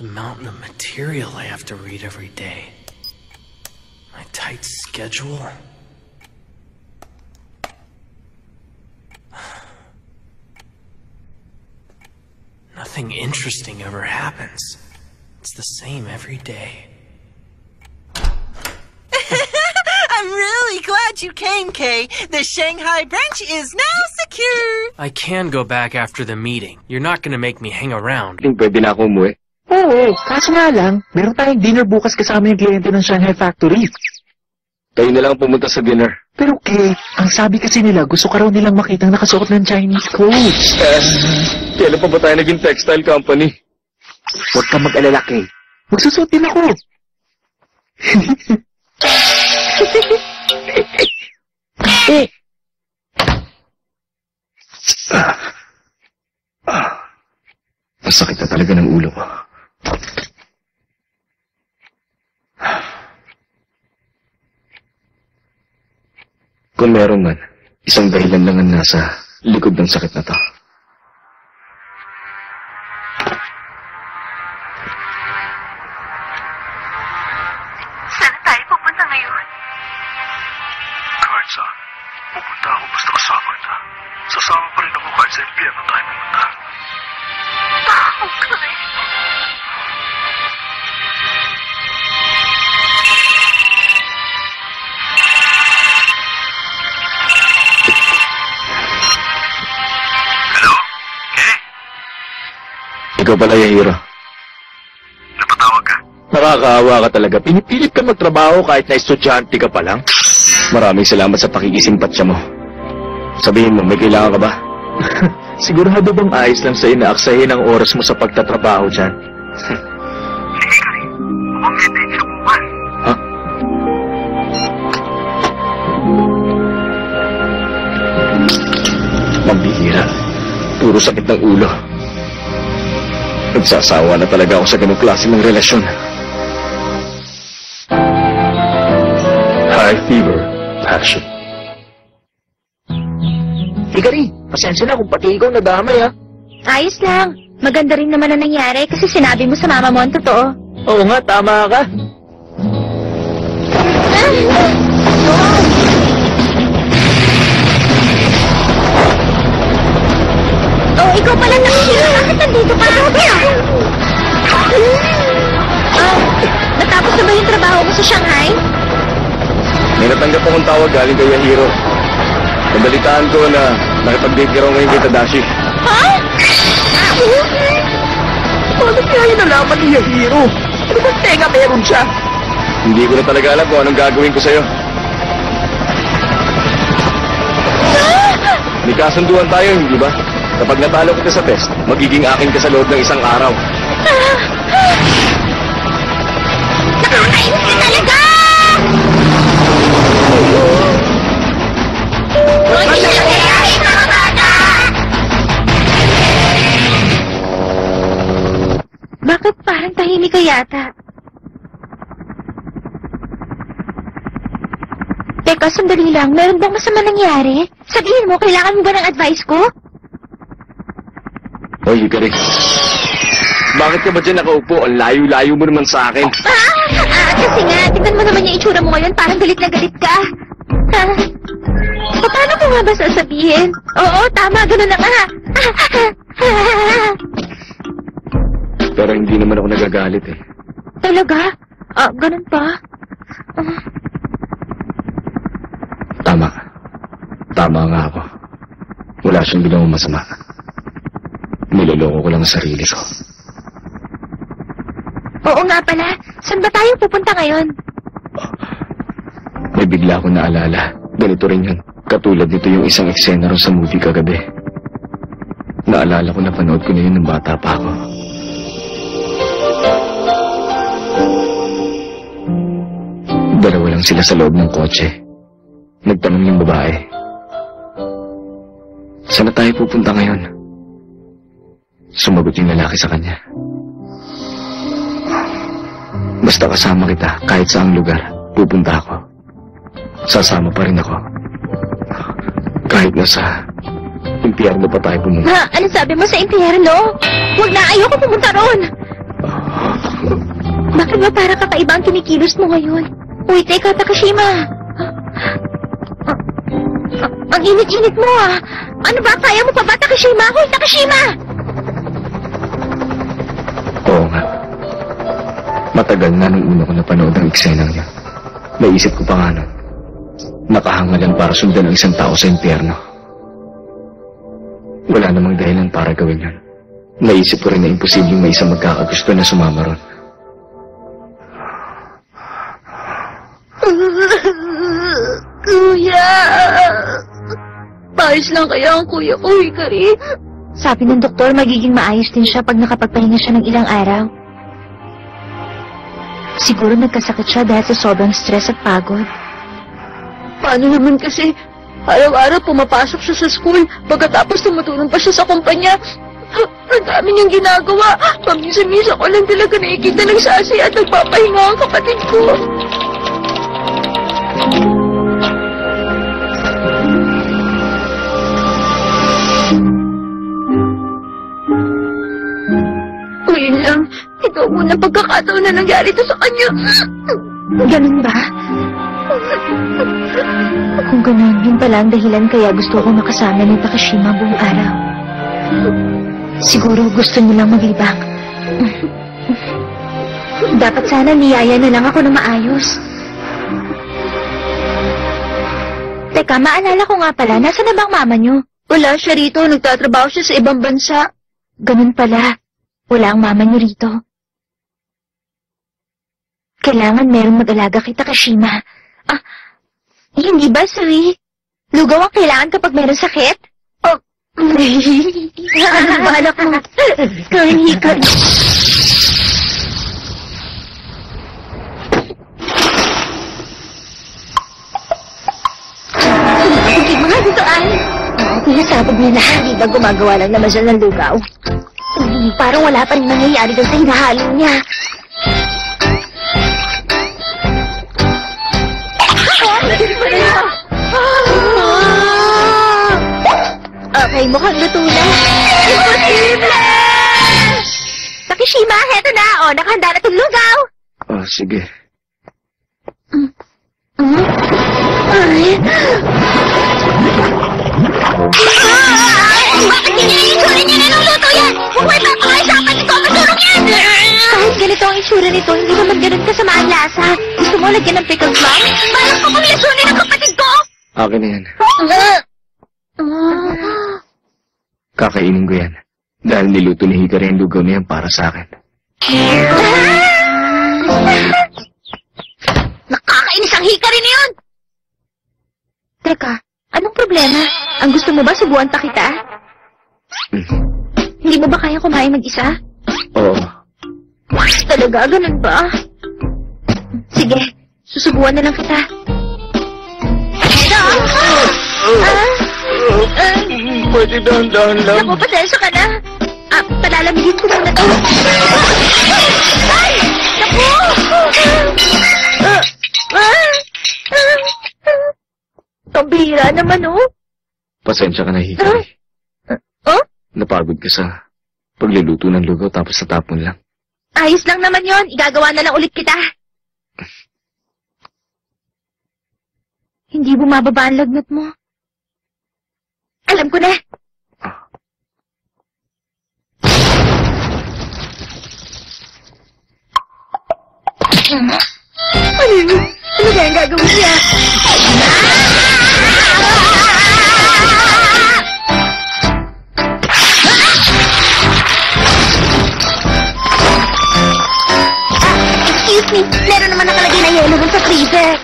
The mountain of material I have to read every day. My tight schedule. Nothing interesting ever happens. It's the same every day. I'm really glad you came, Kay. The Shanghai branch is now secure. I can go back after the meeting. You're not gonna make me hang around. Pwede na ako umuwi. Oo, kaso nga lang, meron tayong dinner bukas kasama yung kliyente ng Shanghai Factory. Kayo na lang pumunta sa dinner. Pero Kay, ang sabi kasi nila, gusto ka raw nilang makitang nakasuot ng Chinese clothes. Kailan pa ba tayo naging textile company? Huwag ka mag-alala, Kay. Magsusuot din ako. Ang sakit na talaga ng ulo ko. Kung meron man, isang dahilan lang ang nasa likod ng sakit na to. Saan tayo pupunta ngayon? Kahit saan. Pupunta ako basta kasama na. Sasama pa rin ako kahit sa impyerno tayo pumunta. Okay. Hello? Kay? Ikaw pala, Yahiro. Napatawag ka? Nakakaawa ka talaga. Pinipilit ka magtrabaho kahit na estudyante ka pa lang. Maraming salamat sa pakikisimpatsya mo. Sabihin mo, may kailangan ka ba? Sigurado bang ayos lang sa'yo na aksahin ang oras mo sa pagtatrabaho dyan? Sige ka rin. Mukhang hindi siya buwan. Ha? Mambihira. Puro sakit ng ulo. Nagsasawa na talaga ako sa ganung klase ng relasyon. High fever, passion. Hikari, pasensya na kung pati ikaw nadamay, ha? Ayos lang. Maganda rin naman ang nangyari kasi sinabi mo sa mama mo ang totoo. Oo nga, tama ka. Oh, ikaw pala nakikita. Bakit nandito ka? Natapos na ba yung trabaho mo sa Shanghai? May natanggap akong tawag galing kay Yahiro. Nabalitaan ko na nakipag-date ka raw ngayon kay Tadashi. Ha? Paano kaya yun nalaman ni Yahiro? Ano ba tenga meron siya? Hindi ko na talaga alam kung anong gagawin ko sa'yo. May kasunduan tayo, hindi ba? Kapag natalo kita sa test, magiging akin ka sa loob ng isang araw. Nakakainis ka talaga! Bakit parang tahimik ka yata? Teka, sandali lang. Meron bang masama nangyari? Sabihin mo, kailangan mo ba ng advice ko? Hoy, Hikari. Bakit ka ba dyan nakaupo? Ang layo-layo mo naman sa akin. Kasi nga, tingnan mo naman yung itsura mo ngayon. Parang galit na galit ka. Paano ko nga ba sasabihin? Oo, tama. Ganun na nga. Pero hindi naman ako nagagalit eh. Talaga? Ganun pa? Tama. Tama nga ako. Wala siyang ginawang masama. Niloloko ko lang ang sarili ko. Oo nga pala. Saan ba tayo pupunta ngayon? May bigla akong naalala. Ganito rin yun. Katulad nito yung isang eksena ron sa movie kagabi. Naalala ko na panood ko na yun ng bata pa ako. Dalawa lang sila sa loob ng kotse. Nagtanong yung babae. Saan na tayo pupunta ngayon? Sumagot yung lalaki sa kanya. Basta kasama kita, kahit saang lugar, pupunta ako. Sasama pa rin ako. Kahit nasa impyerno pa tayo pumunta. Ha? Ano sabi mo sa impyerno? Huwag na, ayoko pumunta roon. Bakit ba para kakaiba ang kinikilos mo ngayon? Uy, teka, Takashima. Ang init-init mo, ah. Ano ba? Kaya mo pa ba, Takashima? Hoy, Takashima! Oo nga. Matagal na nung una ko napanood ang eksenang niya. Naisip ko pa nga nun. Nakahangalan para sundan ang isang tao sa impyerno. Wala namang dahilan para gawin yun. Naisip ko rin na imposibleng may isang magkakagusto na sumama ron. Kuya! Paayos lang kaya ang kuya ko, Hikari? Sabi ng doktor, magiging maayos din siya pag nakapagpahinga siya ng ilang araw. Siguro nagkasakit siya dahil sa sobrang stress at pagod. Paano naman kasi? Araw-araw pumapasok siya sa school, pagkatapos tumutulong pa siya sa kumpanya. Ang dami niyang ginagawa. Paminsan-minsan ko lang talaga nakikita nagsasaya at nagpapahinga ang kapatid ko. Ngayon lang, ito ang unang pagkakataon na nangyari ito sa kanya. Ganun ba? Kung ganun, yun pala ang dahilan kaya gusto ko makasama ni Takashima buong araw. Siguro gusto niyo lang maglibang. Dapat sana niyaya na lang ako ng maayos. Teka, maalala ko nga pala, nasa na bang mama niyo? Wala siya rito, nagtatrabaho siya sa ibang bansa. Ganun pala, wala ang mama niyo rito. Kailangan merong mag-alaga kay Takashima. Ah, hindi ba, Sui? Lugaw ang kailangan kapag meron sakit? Oh, ano balak mo? Kahinikan. Sige, mga dutaan. Pinasabog nila. Hindi ba gumagawa lang naman siya ng lugaw? Parang wala pa rin nangyayari doon sa hinahalo niya. Okay, mukhang luto na. Imposible! Takashima, heto na. O, nakahanda na itong lugaw. Oh, sige. Ay. Bakit hindi itsura niya na luto yan? Kung may papakaisapan ito, masurong yan! Kahit ganito ang itsura nito, hindi naman ganun kasama ang lasa. Gusto mo lagyan ng pickles, ma'am? Balak ko kung lasunin ang kapatid ko! Akin na yan. Kakainin ko yan. Dahil niluto ni Hikari ang lugaw na yan para sa akin. Nakakainis ang Hikari na yun! Teka, anong problema? Ang gusto mo ba subuan pa kita? Hindi mo ba kaya kumain mag-isa? Oo. Talaga, ganun ba? Sige, susubuan na lang kita. Pwede dahan-dahan lang. Naku, pasensya ka na. Palalamigin ko muna to. Ay! Naku! Pambihira naman, oh. Pasensya ka na, Hikari. Oh? Napagod ka sa pagluluto ng lugaw tapos natapon lang. Ayos lang naman yon. Igagawa na lang ulit kita. Hindi bumababa ang lagnat mo. Alam ko na. Ano ba yung gagawin niya? Excuse me, meron naman nakalagay na yelo dun sa freezer.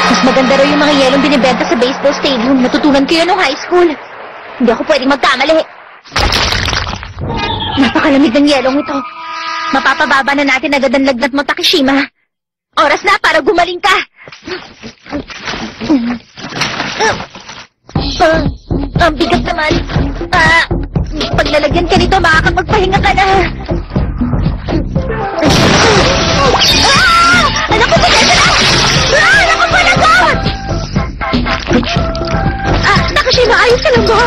Mas maganda raw yung mga yelong binibenta sa baseball stadium. Natutunan ko yun nung high school. Hindi ako pwedeng magkamali. Napakalamig ng yelong ito. Mapapababa na natin agad ang lagnat mo, Takashima. Oras na para gumaling ka. Ang bigat naman. Paglalagyan ka nito, makakapagpahinga ka na. Anak ko, pasensya na! Anak ko, panagot! Takashima, ayos ka lang ba?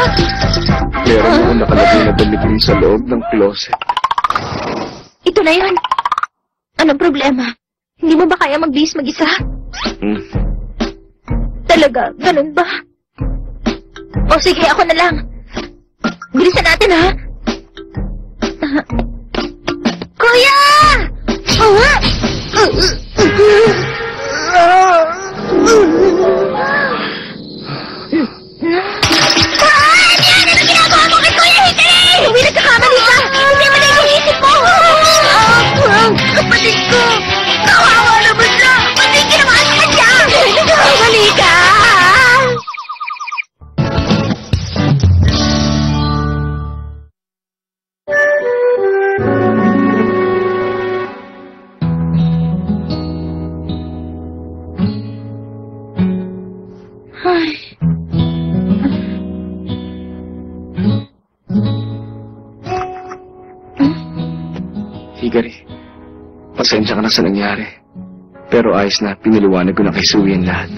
Meron akong nakalagay na damit sa loob ng closet. na yun. Anong problema? Hindi mo ba kaya magbihis mag-isa? Talaga? Ganun ba? O sige, ako na lang. Bilisan natin, ha? Kuya! Ano ginagawa mo kay Kuya Hikari? Uwi, nagkakamali ka! Hindi mo na yung isip mo! Kapatid ko! Kawawa naman na! Pati ginawa sa kanya! Nagkakamali ka! Hikari, pasensya ka na sa nangyari. Pero ayos na, piniliwanag ko na kay Sui ang lahat.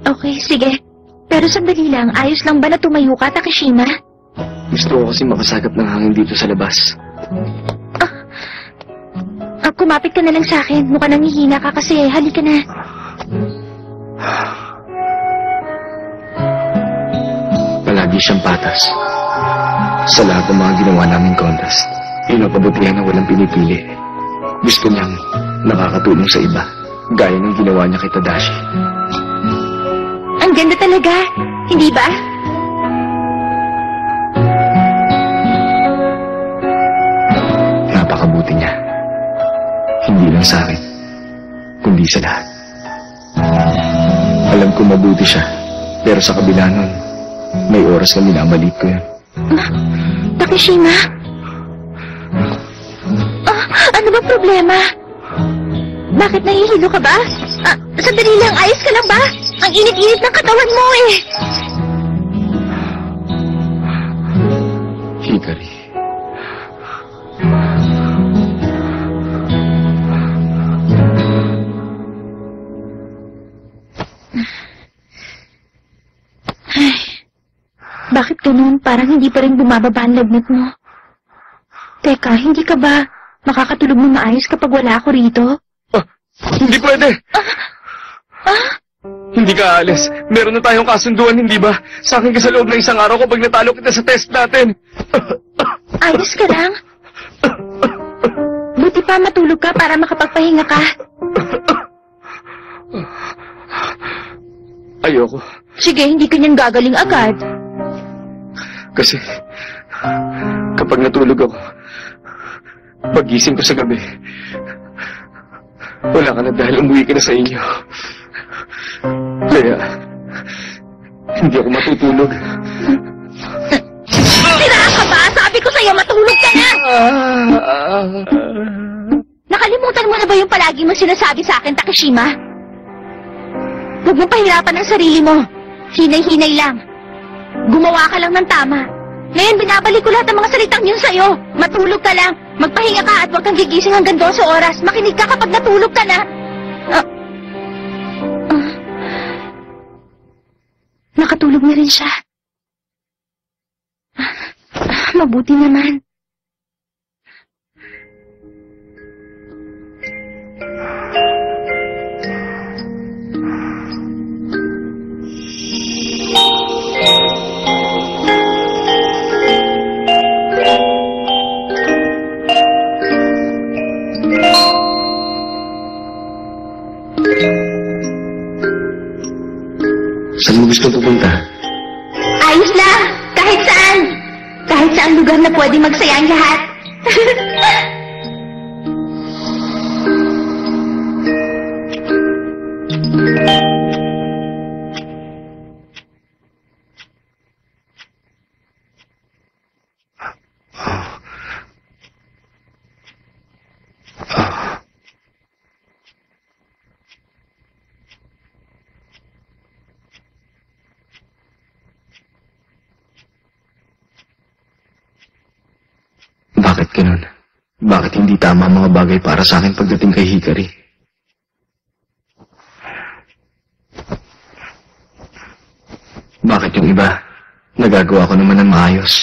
Okay, sige. Pero sandali lang, ayos lang ba na tumayo ka, Takashima? Gusto ko kasi makasagap ng hangin dito sa labas. Kumapit ka na lang sa akin. Mukha nangihina ka kasi. Halika na. Palagi siyang patas. Sa lahat ng mga ginawa naming contest, pinapabutihan na walang pinipili. Gusto niyang nakakatulong sa iba, gaya ng ginawa niya kay Tadashi. Ang ganda talaga, hindi ba? Napakabuti niya. Hindi lang sa akin, kundi sa lahat. Alam ko mabuti siya, pero sa kabila nun, may oras na minamalit ko yun. Takashima? Ano ba problema? Bakit nahihilo ka ba? Sandali lang, ayos ka lang ba? Ang init-init ng katawan mo eh. Hikari. Bakit ganun? Parang hindi pa rin bumababa ang lagnat mo. Teka, hindi ka ba makakatulog mo maayos kapag wala ako rito? Hindi pwede! Hindi ka aalis. Meron na tayong kasunduan, hindi ba? Sa akin ka sa loob ng isang araw kapag natalo kita sa test natin. Ayos ka lang? Buti pa matulog ka para makapagpahinga ka. Ayoko. Sige, hindi ka niyang gagaling agad. Kasi, kapag natulog ako, pagising ko sa gabi, wala ka na dahil umuwi ka na sa inyo. Kaya, hindi ako matutulog. Sira ka ba? Sabi ko sa'yo, matulog ka na! Nakalimutan mo na ba yung palagi mo sinasabi sa akin, Takashima? Huwag mong pahirapan ang sarili mo. Hinay-hinay lang. Gumawa ka lang ng tama. Ngayon, binabalik ko lahat ng mga salitang yun sa'yo. Matulog ka lang. Magpahinga ka at huwag kang gigising hanggang 12 oras. Makinig ka kapag natulog ka na. Nakatulog na rin siya. Mabuti naman. Saan mo gusto pupunta? Ayos lang. Kahit saan. Kahit saan lugar na pwede magsaya ang lahat. Bakit ganun? Bakit hindi tama ang mga bagay para sa akin pagdating kay Hikari? Bakit yung iba, nagagawa ko naman ng maayos?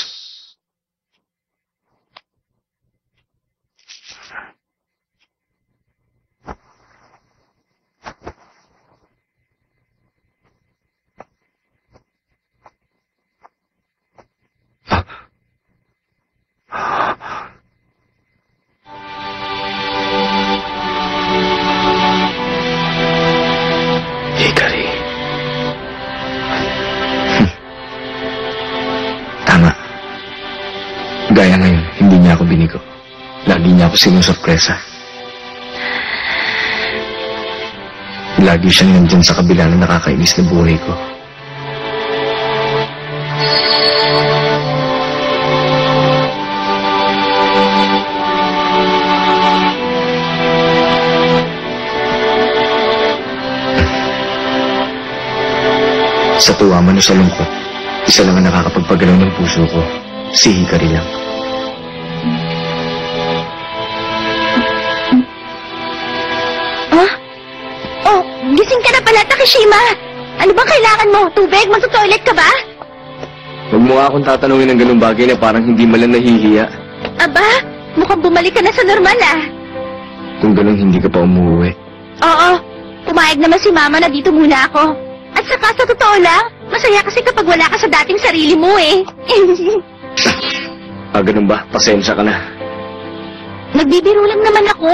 Binigo. Lagi niya ako sinusurpresa. Lagi siyang nandyan sa kabila ng nakakainis na buhay ko. Sa tuwa man o sa lungkot, isa lang ang nakakapagpagalaw ng puso ko. Si Hikari lang. Oh, gising ka na pala, Takeshima. Ano bang kailangan mo? Tubig? Magto-toilet ka ba? Huwag mo nga akong tatanungin ng ganung bagay na parang hindi man lang nahihiya. Aba, mukhang bumalik ka na sa normal ah. Kung ganun hindi ka pa umuwi. Oo, pumayag naman si Mama na dito muna ako. At saka sa totoo lang, masaya kasi kapag wala ka sa dating sarili mo eh. Ganun ba? Pasensya ka na. Nagbibiro lang naman ako.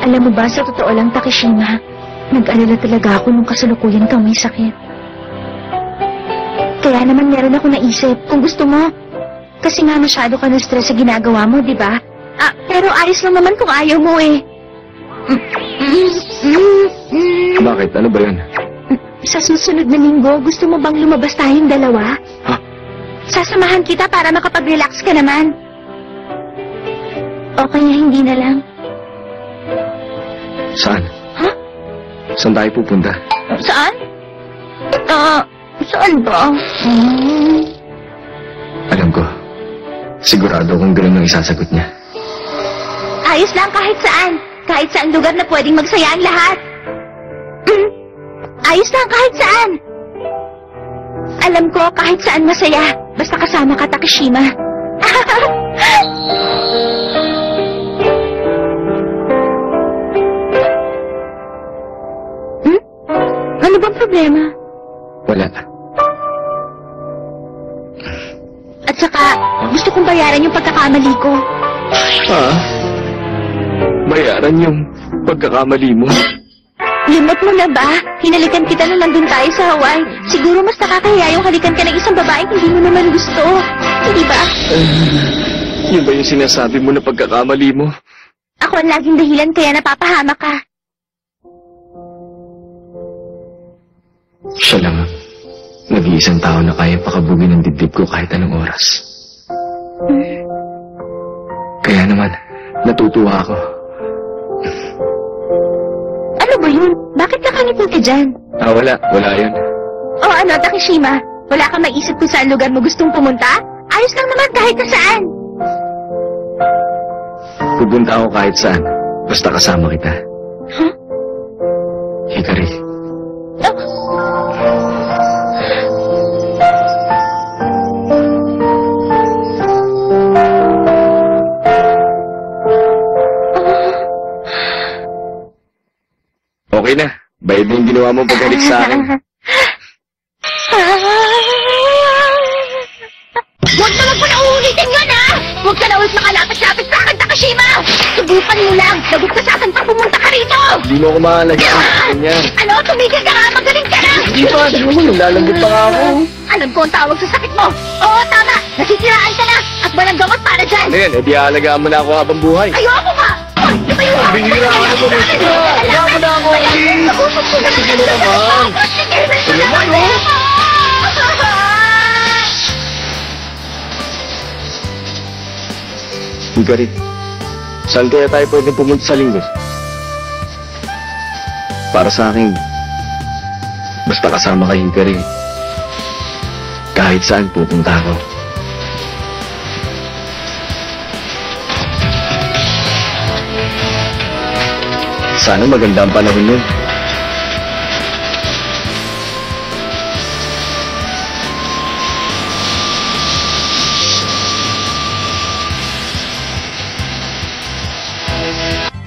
Alam mo ba, sa totoo lang, Takeshima, nag-alala talaga ako nung kasalukuyan kang may sakit. Kaya naman meron ako naisip, kung gusto mo. Kasi nga masyado ka na-stress sa ginagawa mo, di ba? Pero ayos lang naman kung ayaw mo eh. Bakit? Ano ba yun? Sa susunod na linggo, gusto mo bang lumabas tayong dalawa? Ha? Sasamahan kita para makapag-relax ka naman. O kaya hindi na lang. Saan? Ha? Saan tayo pupunta? Saan? Saan ba? Alam ko. Sigurado kung gano'n ang isasagot niya. Ayos lang kahit saan. Kahit saan lugar na pwedeng magsaya ang lahat. Ayos lang kahit saan. Alam ko kahit saan masaya. Basta kasama ka, Takeshima. Ano bang problema? Wala. At saka, gusto kong bayaran yung pagkakamali ko. Bayaran yung pagkakamali mo. Limot mo na ba? Hinalikan kita na nandun tayo sa Hawaii. Siguro mas nakakahiya yung halikan ka ng isang babaeng hindi mo naman gusto. Hindi ba? Yun ba yung sinasabi mo na pagkakamali mo? Ako ang laging dahilan kaya napapahamak ka. Siya lang ang nag-iisang tao na kaya pakabugin ng dibdib ko kahit anong oras. Kaya naman, natutuwa ako. Ano ba yun? Bakit nakangiti ka dyan? Wala yun. O ano, Takeshima? Wala kang maisip kung saan lugar mo gustong pumunta? Ayos lang naman kahit na saan. Pupunta ako kahit saan. Basta kasama kita. Huh? Hikari. Okay na. Bayad na yung ginawa mong paghalik sa akin. Huwag mo na uulitin yun, ha! Huwag ka na ulit makalapit-lapit sa akin, Takeshima! Subukan mo lang! Lagot ka sa akin pag pumunta ka rito! Hindi mo ako mahalagaan. Ganyan. Ano? Tumigil ka nga! Magaling ka na! Hindi pa. Tignan mo, naglalambot pa nga ako. Alam ko ang tawag sa sakit mo! Oo, tama! Nasisiraan ka na! At walang gamot para dyan! Ano yan? E di aalagaan mo na ako habang buhay. Ayoko ka! Hoy! Lumayo ka! Bihira ka na po, Mr. Hayaan mo na ako, please. Sige na naman. Lumayo! Hikari, saan kaya tayo pwedeng pumunta sa linggo? Para sa akin, basta kasama kay Hikari, kahit saan pupunta ako. Sana maganda ang panahon nun.